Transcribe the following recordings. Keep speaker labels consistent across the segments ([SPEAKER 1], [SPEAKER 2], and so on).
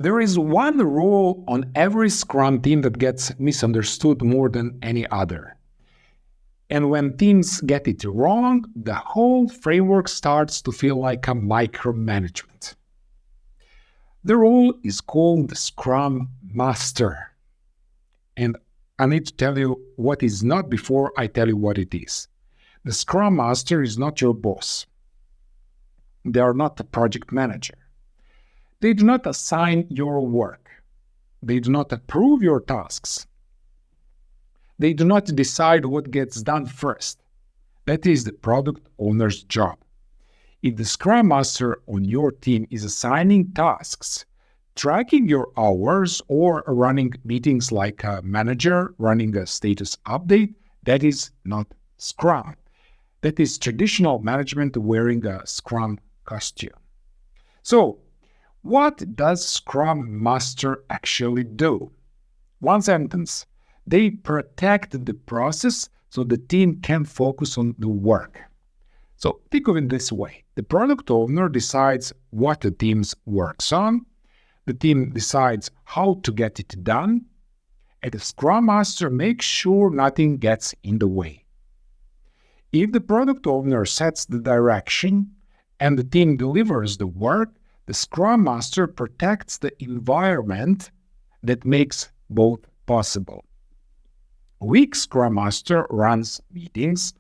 [SPEAKER 1] There is one rule on every Scrum team that gets misunderstood more than any other. And when teams get it wrong, the whole framework starts to feel like a micromanagement. The role is called the Scrum Master. And I need to tell you what is not before I tell you what it is. The Scrum Master is not your boss. They are not a project manager. They do not assign your work. They do not approve your tasks. They do not decide what gets done first. That is the product owner's job. If the Scrum Master on your team is assigning tasks, tracking your hours, or running meetings like a manager running a status update, that is not Scrum. That is traditional management wearing a Scrum costume. So, what does Scrum Master actually do? One sentence. They protect the process so the team can focus on the work. So think of it this way. The product owner decides what the team works on. The team decides how to get it done. And the Scrum Master makes sure nothing gets in the way. If the product owner sets the direction and the team delivers the work, the Scrum Master protects the environment that makes both possible. A weak Scrum Master runs meetings.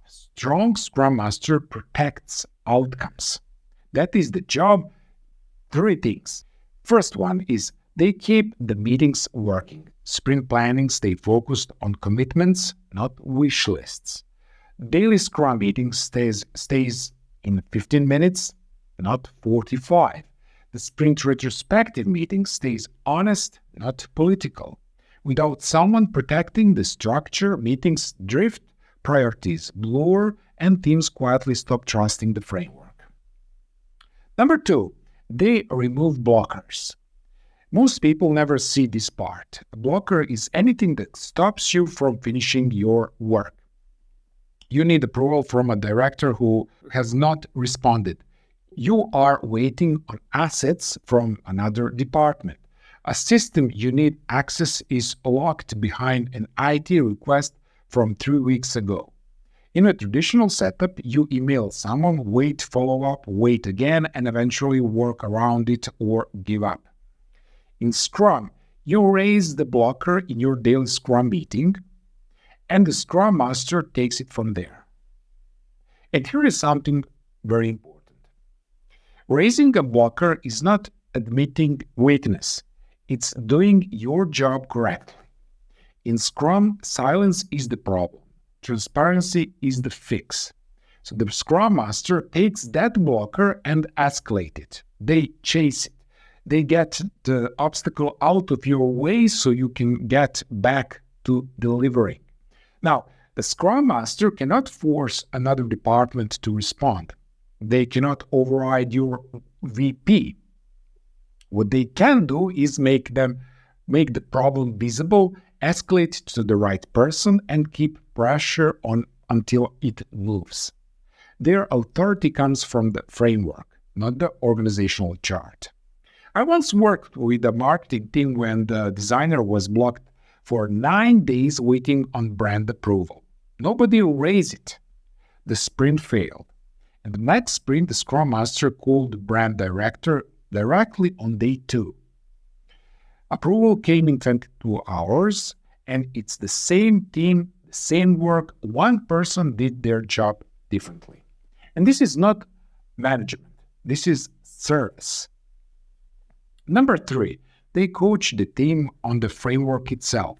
[SPEAKER 1] A strong Scrum Master protects outcomes. That is the job. 3 things. First one is they keep the meetings working. Sprint planning stay focused on commitments, not wish lists. Daily Scrum meeting stays in 15 minutes, not 45. The sprint retrospective meeting stays honest, not political. Without someone protecting the structure, meetings drift, priorities blur, and teams quietly stop trusting the framework. Number 2, they remove blockers. Most people never see this part. A blocker is anything that stops you from finishing your work. You need approval from a director who has not responded. You are waiting on assets from another department. A system you need access is locked behind an IT request from 3 weeks ago. In a traditional setup, you email someone, wait follow-up, wait again, and eventually work around it or give up. In Scrum, you raise the blocker in your daily Scrum meeting, and the Scrum Master takes it from there. And here is something very important. Raising a blocker is not admitting weakness. It's doing your job correctly. In Scrum, silence is the problem. Transparency is the fix. So the Scrum Master takes that blocker and escalates it. They chase it. They get the obstacle out of your way so you can get back to delivering. Now, the Scrum Master cannot force another department to respond. They cannot override your VP. What they can do is make the problem visible, escalate to the right person, and keep pressure on until it moves. Their authority comes from the framework, not the organizational chart. I once worked with a marketing team when the designer was blocked for 9 days waiting on brand approval. Nobody raised it. The sprint failed. And the next sprint, the Scrum Master called the brand director directly on day 2. Approval came in 22 hours, and it's the same team, the same work. One person did their job differently. And this is not management. This is service. Number 3, they coach the team on the framework itself.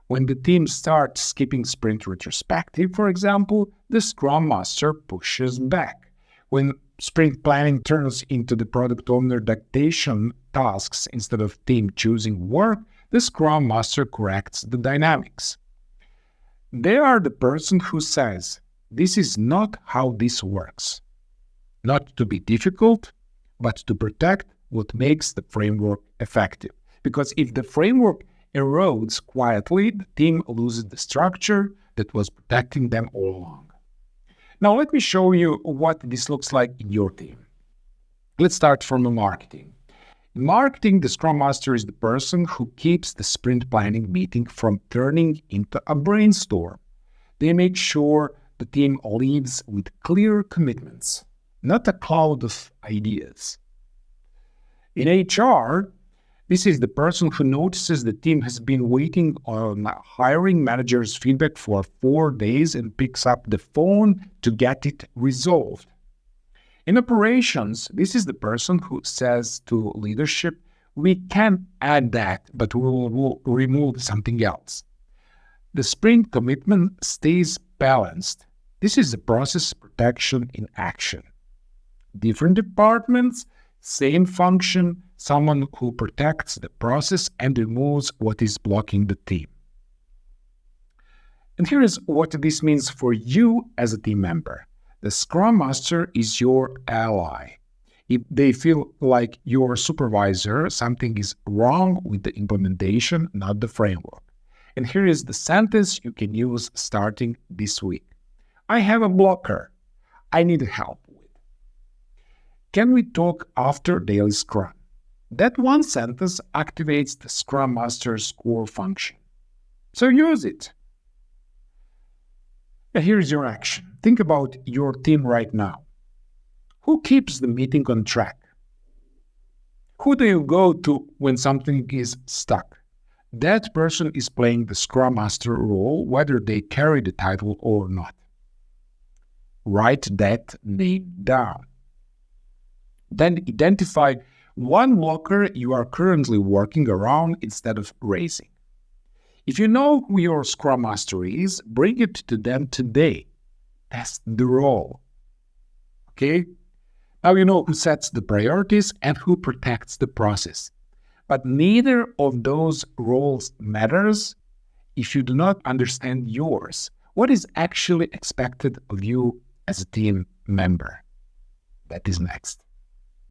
[SPEAKER 1] When the team starts skipping sprint retrospective, for example, the Scrum Master pushes back. When sprint planning turns into the product owner dictation tasks instead of team choosing work, the Scrum Master corrects the dynamics. They are the person who says, this is not how this works. Not to be difficult, but to protect what makes the framework effective. Because if the framework erodes quietly, the team loses the structure that was protecting them all along. Now let me show you what this looks like in your team. Let's start from the marketing. In marketing, the Scrum Master is the person who keeps the sprint planning meeting from turning into a brainstorm. They make sure the team leaves with clear commitments, not a cloud of ideas. In HR, this is the person who notices the team has been waiting on hiring manager's feedback for 4 days and picks up the phone to get it resolved. In operations, this is the person who says to leadership, we can add that, but we will remove something else. The sprint commitment stays balanced. This is the process protection in action. Different departments, same function, someone who protects the process and removes what is blocking the team. And here is what this means for you as a team member. The Scrum Master is your ally. If they feel like your supervisor, something is wrong with the implementation, not the framework. And here is the sentence you can use starting this week. I have a blocker I need help with. Can we talk after daily Scrum? That one sentence activates the Scrum Master's core function. So use it. Here's your action. Think about your team right now. Who keeps the meeting on track? Who do you go to when something is stuck? That person is playing the Scrum Master role, whether they carry the title or not. Write that name down. Then identify one blocker you are currently working around instead of raising. If you know who your Scrum Master is, bring it to them today. Test the role. Okay? Now you know who sets the priorities and who protects the process. But neither of those roles matters if you do not understand yours. What is actually expected of you as a team member? That is next.